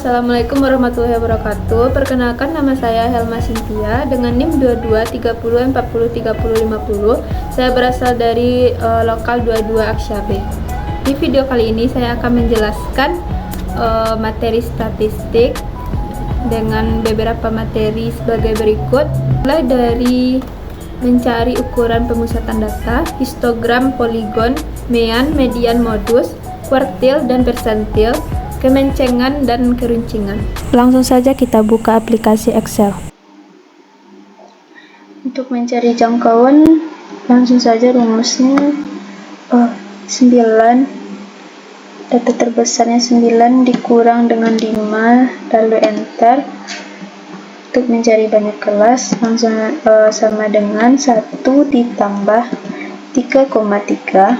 Assalamualaikum warahmatullahi wabarakatuh. Perkenalkan, nama saya Helma Cynthia dengan NIM 2230403050. Saya berasal dari lokal 22 Aksya B. Di video kali ini saya akan menjelaskan materi statistik dengan beberapa materi sebagai berikut. Mulai dari mencari ukuran pemusatan data, histogram, poligon, mean, median, modus, kuartil, dan persentil, kemencengan, dan keruncingan. Langsung saja kita buka aplikasi Excel. Untuk mencari jangkauan, langsung saja rumusnya 9, data terbesarnya 9 dikurang dengan 5, lalu enter. Untuk mencari banyak kelas, langsung sama dengan 1 ditambah 3,3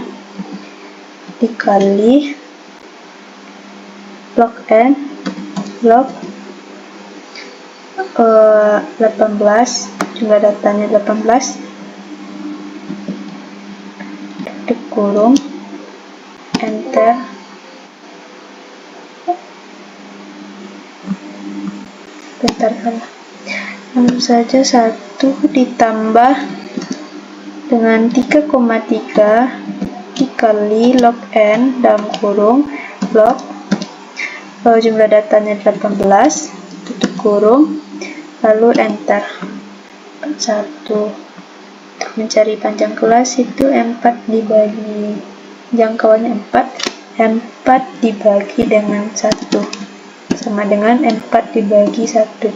dikali log n log 18, jumlah datanya 18, dikurung enter. Bentar, salah. Langsung saja 1 ditambah dengan 3,3 dikali log n dalam kurung log jumlah datanya 18, tutup kurung, lalu enter. 1. Untuk mencari panjang kelas itu 4 dibagi jangkauannya 4 dibagi dengan 1 sama dengan 4 dibagi 1,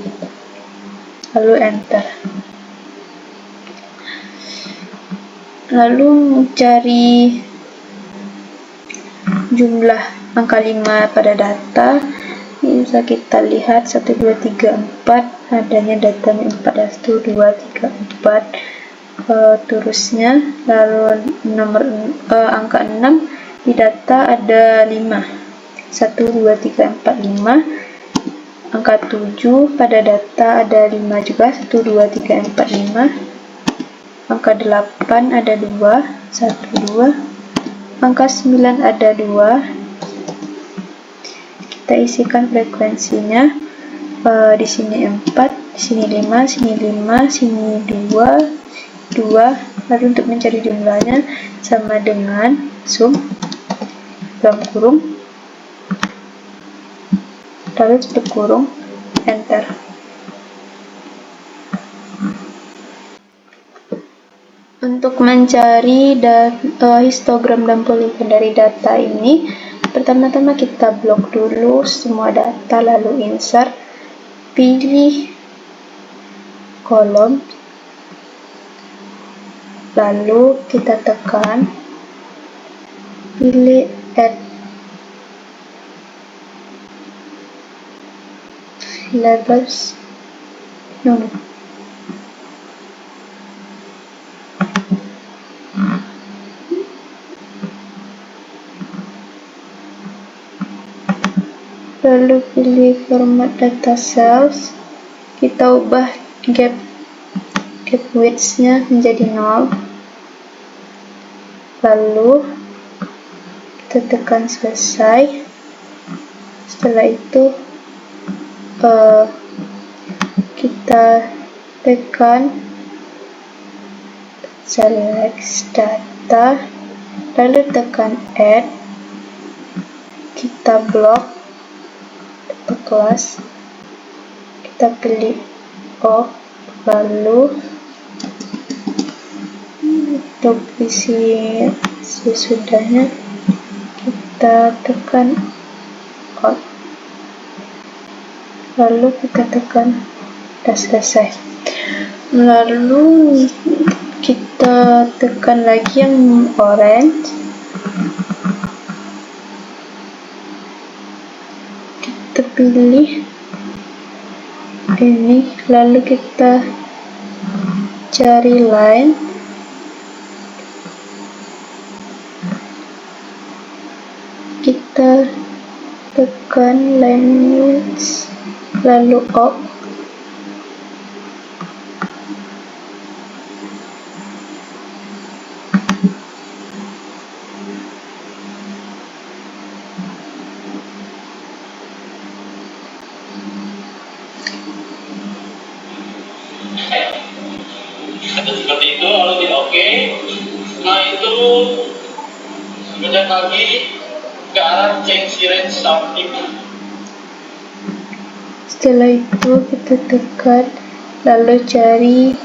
lalu enter. Lalu mencari jumlah angka 5 pada data, bisa kita lihat 1, 2, 3, 4, adanya datanya 4, 1, 2, 3, 4, terusnya. Lalu angka 6 di data ada 5, 1, 2, 3, 4, 5. Angka 7 pada data ada 5 juga, 1, 2, 3, 4, 5. Angka 8 ada 2, 1, 2. Angka 9 ada 2. Kita isikan frekuensinya, di sini 4, di sini 5, sini 5, sini 2, 2. Lalu untuk mencari jumlahnya sama dengan sum dalam kurung, lalu tutup kurung, enter. Untuk mencari histogram dan poligon dari data ini, pertama-tama kita blok dulu semua data, lalu insert, pilih kolom, lalu kita tekan, pilih add labels, lalu pilih format data cells, kita ubah gap width-nya menjadi 0, lalu kita tekan selesai. Setelah itu kita tekan select data, lalu tekan add, kita blok data kelas, kita pilih off, lalu untuk isi sesudahnya kita tekan out, lalu kita tekan sudah selesai. Lalu kita tekan lagi yang orange, kita pilih ini, lalu kita cari line, kita tekan line width, lalu off, seperti itu. Lalu kita oke. Nah itu kemudian lagi ke arah change range something. Setelah itu kita tekan, lalu cari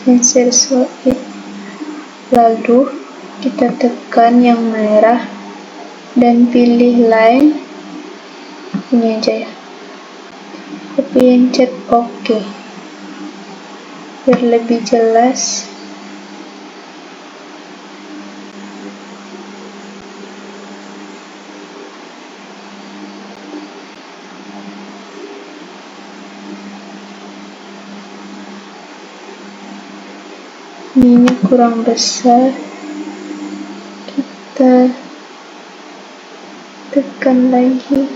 sensor solid, lalu kita tekan yang merah dan pilih line ini aja ya, pencet OK biar lebih jelas. Ini kurang besar, kita tekan lagi.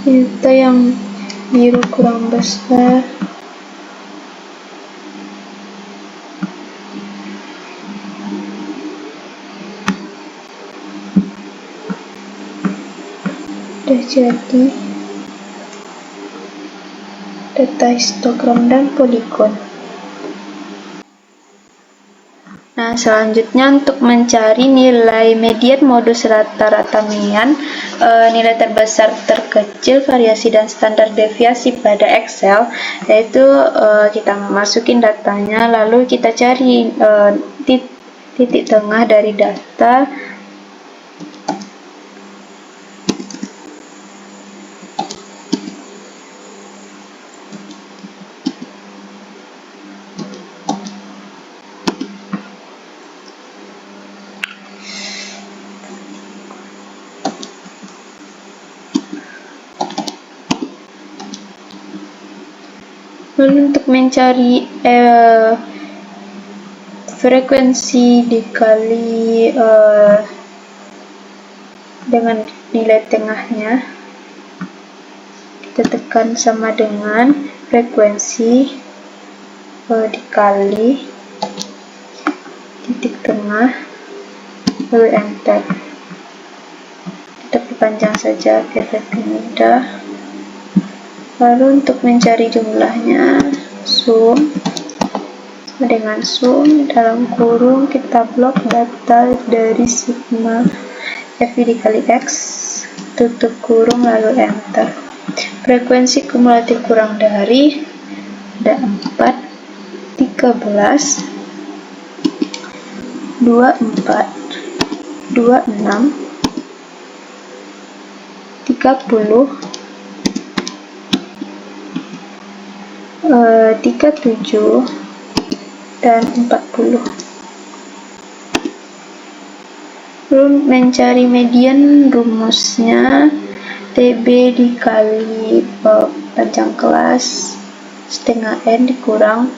Ternyata yang biru kurang besar. Udah jadi data histogram dan poligon. Nah, selanjutnya untuk mencari nilai median modus rata-rata median, nilai terbesar, terkecil, variasi dan standar deviasi pada Excel, yaitu kita masukin datanya, lalu kita cari titik tengah dari data. Lalu untuk mencari frekuensi dikali dengan nilai tengahnya, kita tekan sama dengan frekuensi dikali titik tengah, lalu enter. Kita perpanjang saja biar lebih mudah. Lalu untuk mencari jumlahnya, sum dengan sum dalam kurung kita blok data dari sigma FI dikali X, tutup kurung lalu enter. Frekuensi kumulatif kurang dari ada 4, 13, 24, 26, 30, 37 dan 40. Lalu mencari median, rumusnya TB dikali panjang kelas setengah N dikurang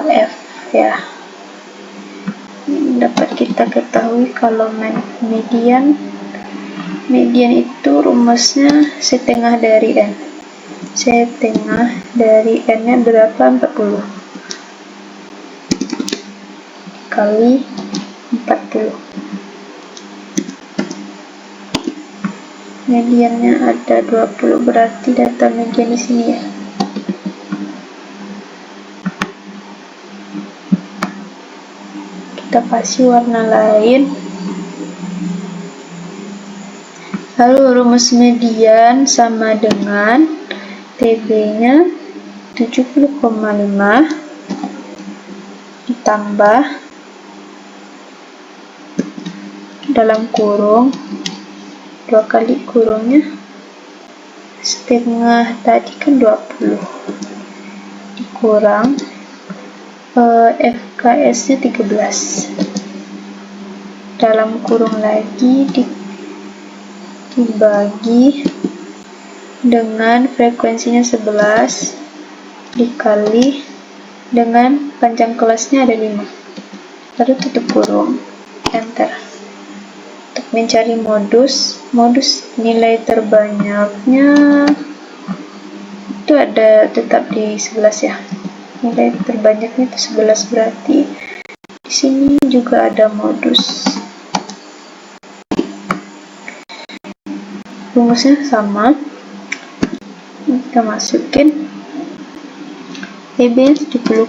F ya. Dapat kita ketahui kalau median itu rumusnya setengah dari N. Setengah dari N nya berapa? 40 kali 40. Mediannya ada 20, berarti data median di sini ya. Kita kasih warna lain. Lalu rumus median sama dengan TB-nya 70,5 ditambah dalam kurung 2 kali kurungnya setengah tadi kan 20 dikurang FKS-nya 13 dalam kurung lagi dibagi dengan frekuensinya 11 dikali dengan panjang kelasnya ada 5, lalu tutup kurung, enter. Untuk mencari modus nilai terbanyaknya itu ada tetap di 11 ya, nilai terbanyaknya itu 11, berarti di sini juga ada modus. Rumusnya sama, kita masukin TB 70,5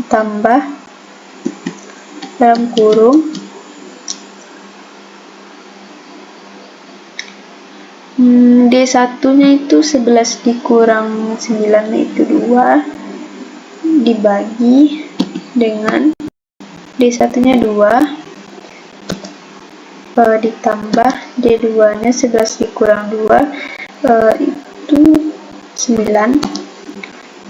tambah dalam kurung D1 nya itu 11 dikurang 9 itu 2 dibagi dengan D1 nya 2 ditambah D2 nya 11 dikurang 2 itu 9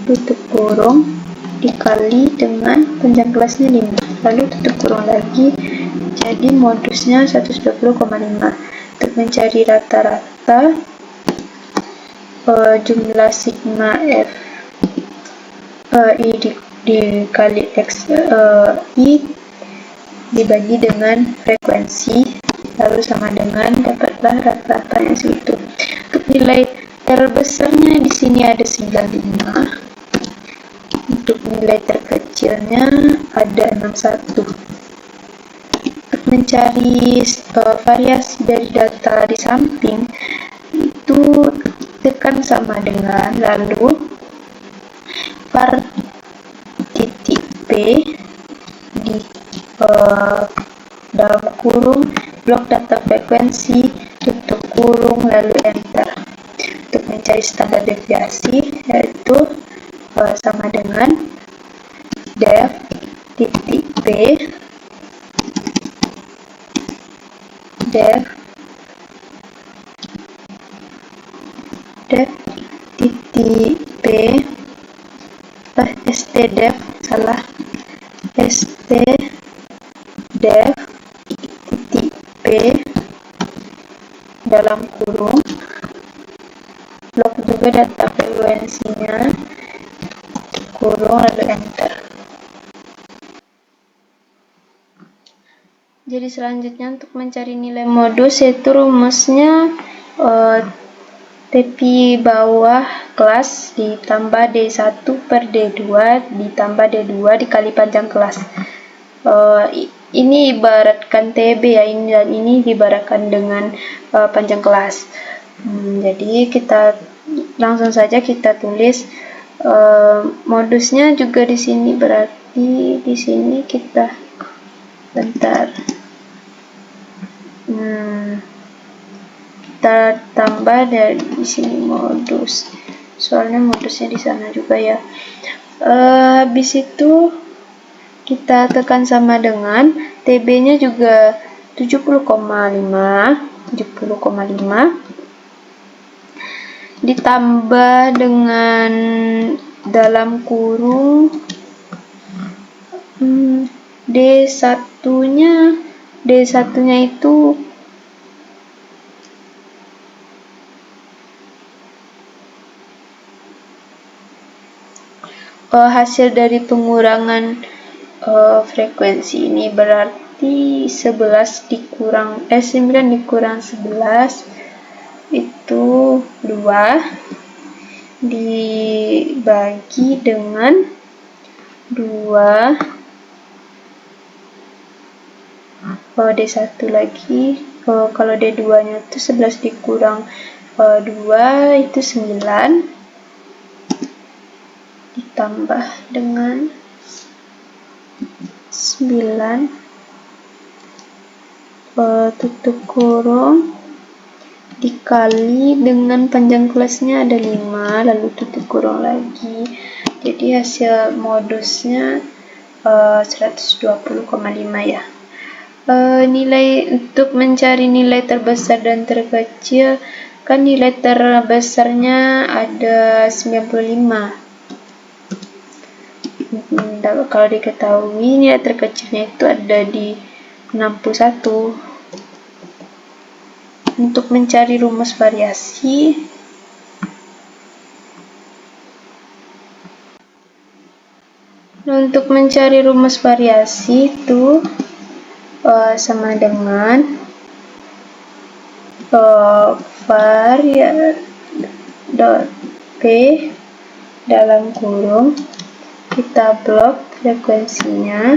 tutup kurung dikali dengan panjang kelasnya 5, lalu tutup kurung lagi, jadi modusnya 120,5. Untuk mencari rata-rata jumlah sigma F I dikali X I dibagi dengan frekuensi, lalu sama dengan dapatlah rata-ratanya segitu. Untuk nilai terbesarnya di sini ada 95. Untuk nilai terkecilnya ada 61. Untuk mencari variasi dari data di samping itu tekan sama dengan, lalu var titik P di dalam kurung blok data frekuensi tutup kurung lalu enter. Untuk mencari standar deviasi yaitu sama dengan def titik P def titik P stdef stdef titik P dalam kurung blok juga data frekuensinya kurung lalu enter. Jadi selanjutnya untuk mencari nilai modus yaitu rumusnya TP bawah kelas ditambah D1 per D2 ditambah D2 dikali panjang kelas. Ini ibaratkan TB ya, ini dan ini diibaratkan dengan panjang kelas. Jadi kita langsung saja kita tulis modusnya juga di sini, berarti di sini kita bentar kita tambah dari di sini modus, soalnya modusnya di sana juga ya. Habis itu kita tekan sama dengan TB nya juga 70,5 ditambah dengan dalam kurung D1 nya itu hasil dari pengurangan frekuensi ini, berarti 11 dikurang 9 dikurang 11 itu 2 dibagi dengan 2 D1 lagi. Kalau D2 nya itu 11 dikurang 2 itu 9 ditambah dengan 9 tutup kurung dikali dengan panjang kelasnya ada 5 lalu tutup kurung lagi, jadi hasil modusnya 120,5 ya. Nilai untuk mencari nilai terbesar dan terkecil, kan nilai terbesarnya ada 95. Kalau diketahui nilai terkecilnya itu ada di 61. Untuk mencari rumus variasi, itu sama dengan var dot p dalam kurung kita blok frekuensinya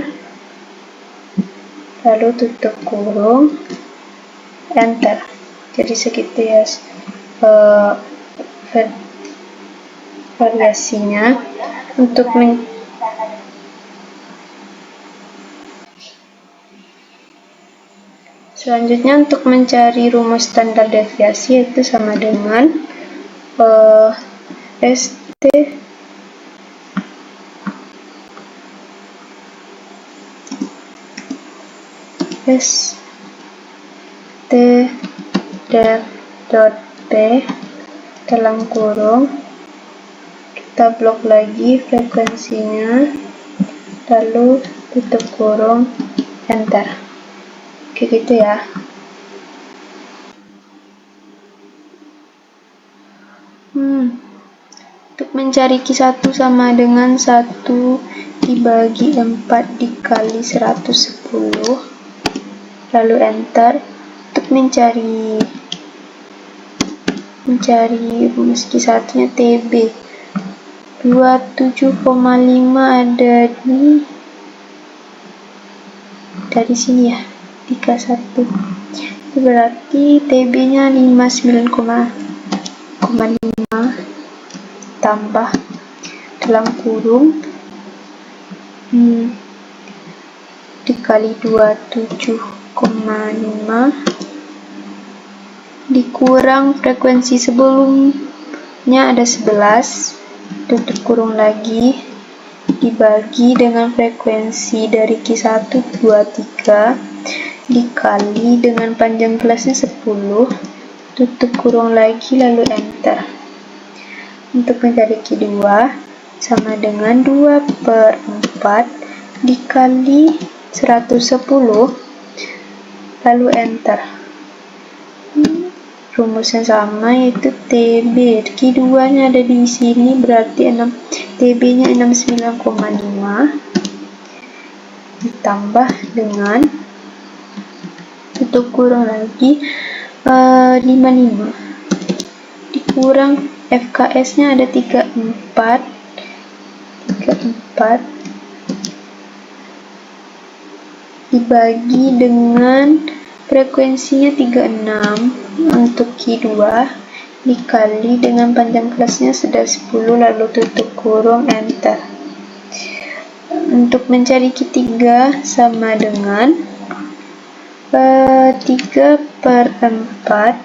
lalu tutup kurung enter. Jadi segitu ya variasinya. Selanjutnya untuk mencari rumus standar deviasi, yaitu sama dengan ST def dot P dalam kurung, kita blok lagi frekuensinya, lalu tutup kurung, enter. Kayak gitu ya. Untuk mencari Q1 sama dengan 1 dibagi 4 dikali 110, lalu enter. Untuk mencari rumus Q1 nya TB 27,5 ada dari sini ya, 31. Itu berarti TB nya 59,5 tambah dalam kurung dikali 27,5 dikurang frekuensi sebelumnya ada 11, tutup kurung lagi, dibagi dengan frekuensi dari Q1 23 dikali dengan panjang kelasnya 10, tutup kurung lagi, lalu enter. Untuk mencari Q2 sama dengan 2/4 dikali 110, lalu enter. Rumusnya sama, yaitu TB. Q2 nya ada di sini, berarti TB nya 69,5 ditambah dengan tutup kurung lagi 55 dikurang FKS nya ada 34 dibagi dengan frekuensinya 36 untuk Q2 dikali dengan panjang kelasnya sudah 10, lalu tutup kurung, enter. Untuk mencari Q3 sama dengan 3/4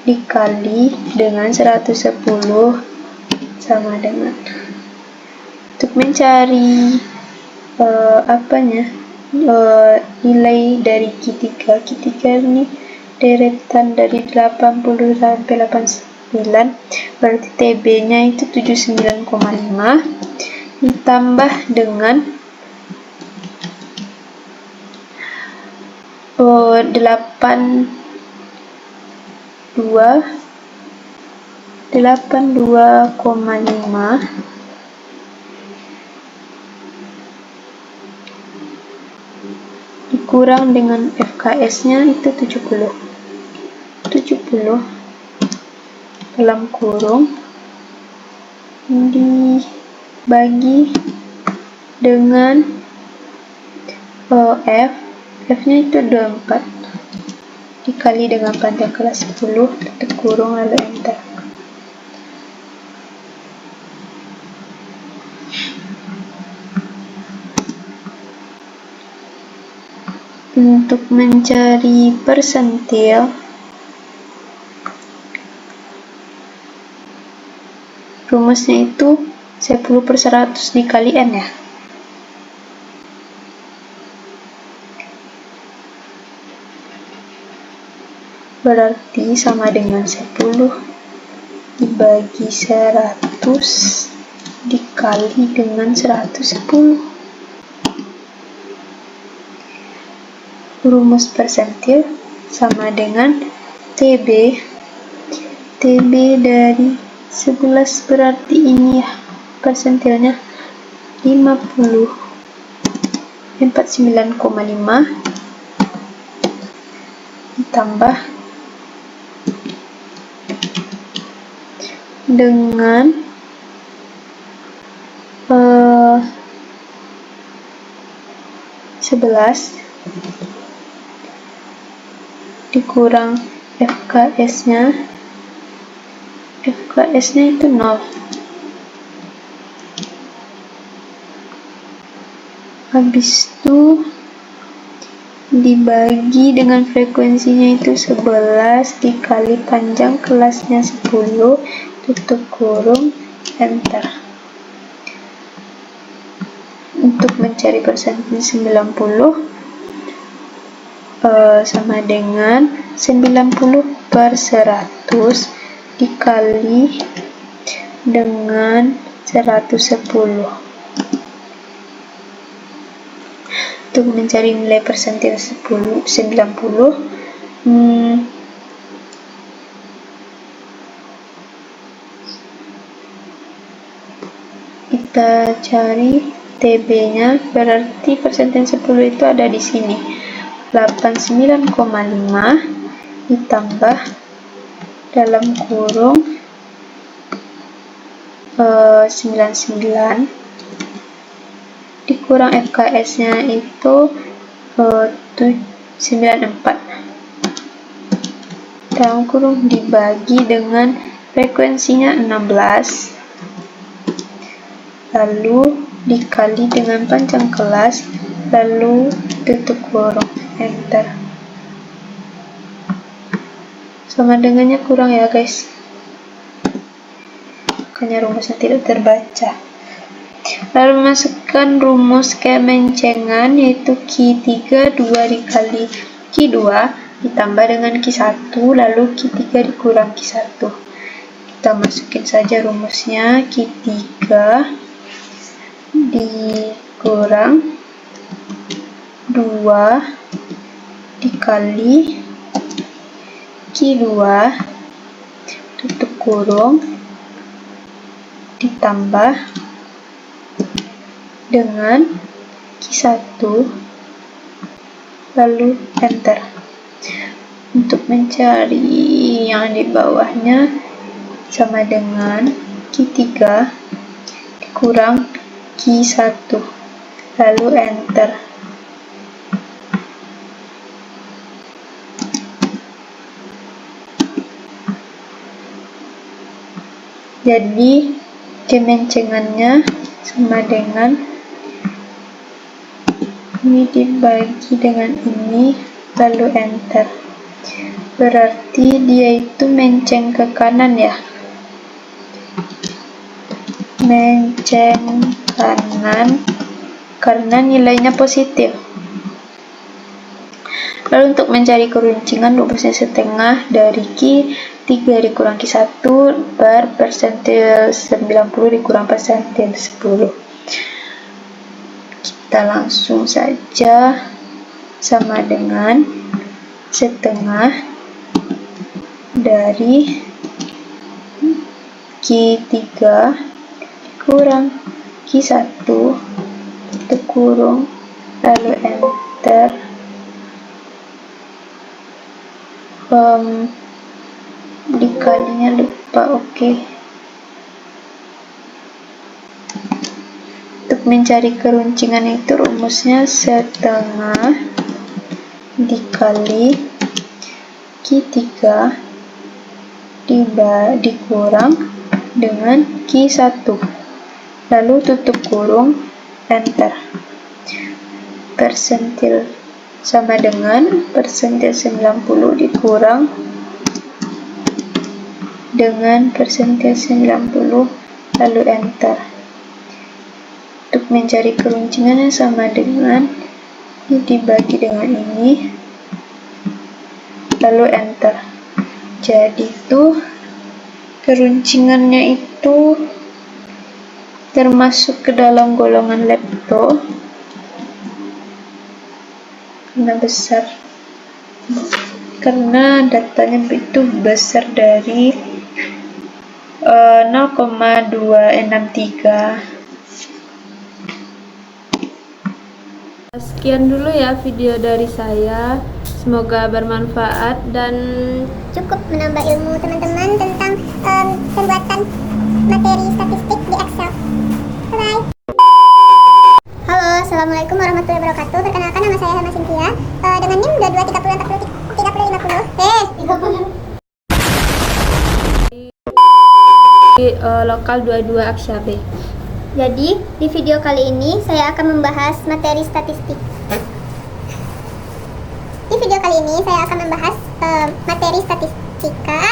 dikali dengan 110 sama dengan. Untuk mencari nilai dari Q3 ini deretan dari 80 sampai 89, berarti TB nya itu 79,5 ditambah dengan 82,5 dikurang dengan FKS nya itu 70 dalam kurung dibagi dengan F nya itu 24 dikali dengan panjang kelas 10, tutup kurung, lalu enter. Untuk mencari persentil, rumusnya itu 10/100 dikali N ya. Berarti sama dengan 10 dibagi 100 dikali dengan 110. Rumus persentil sama dengan TB dari 11, berarti ini ya persentilnya 49,5 ditambah dengan 11 dikurang FKS nya itu 0, Habis itu dibagi dengan frekuensinya itu 11 dikali panjang kelasnya 10, tutup kurung, enter. Untuk mencari persentase 90 sama dengan 90 per 100 dikali dengan 110. Untuk mencari nilai persentase 90, kita cari TB-nya, berarti persentase 10 itu ada di sini. 89,5 ditambah dalam kurung 99 dikurang FKS-nya itu 94 dalam kurung dibagi dengan frekuensinya 16 lalu dikali dengan panjang kelas lalu tutup kurung, enter. Sama dengannya kurang ya guys, makanya rumusnya tidak terbaca. Lalu masukkan rumus kemencengan, yaitu Q3 2 dikali Q2 ditambah dengan Q1 lalu Q3 dikurang Q1. Kita masukin saja rumusnya, Q3 dikurang 2 dikali Q2 tutup kurung ditambah dengan Q1 lalu enter. Untuk mencari yang di bawahnya sama dengan Q3 dikurang Q1 lalu enter. Jadi kemencengannya sama dengan ini dibagi dengan ini lalu enter. Berarti dia itu menceng ke kanan ya, menceng kanan karena nilainya positif. Lalu untuk mencari keruncingan, rumusnya setengah dari Q3 dikurang Q1 per persentase 90 dikurang persentase 10. Kita langsung saja sama dengan setengah dari Q3 dikurang Q1 tutup kurung lalu enter. Dikalinya lupa, oke. Untuk mencari keruncingan itu rumusnya setengah dikali Q3 dikurang dengan Q1 lalu tutup kurung, enter. Persentil sama dengan persentase 90 dikurang dengan persentase 90 lalu enter. Untuk mencari keruncingannya sama dengan ini dibagi dengan ini lalu enter. Jadi itu keruncingannya itu termasuk ke dalam golongan lepto karena besar, karena datanya itu besar dari 0,263. Sekian dulu ya video dari saya, semoga bermanfaat dan cukup menambah ilmu teman-teman tentang pembuatan materi statistik di Excel. Bye. Halo, assalamualaikum warahmatullahi wabarakatuh. Perkenalkan, nama saya Hema Cynthia dengan NIM 2230403050. di lokal 22 Aksyabe. Jadi, di video kali ini saya akan membahas materi statistik. Di video kali ini saya akan membahas materi statistika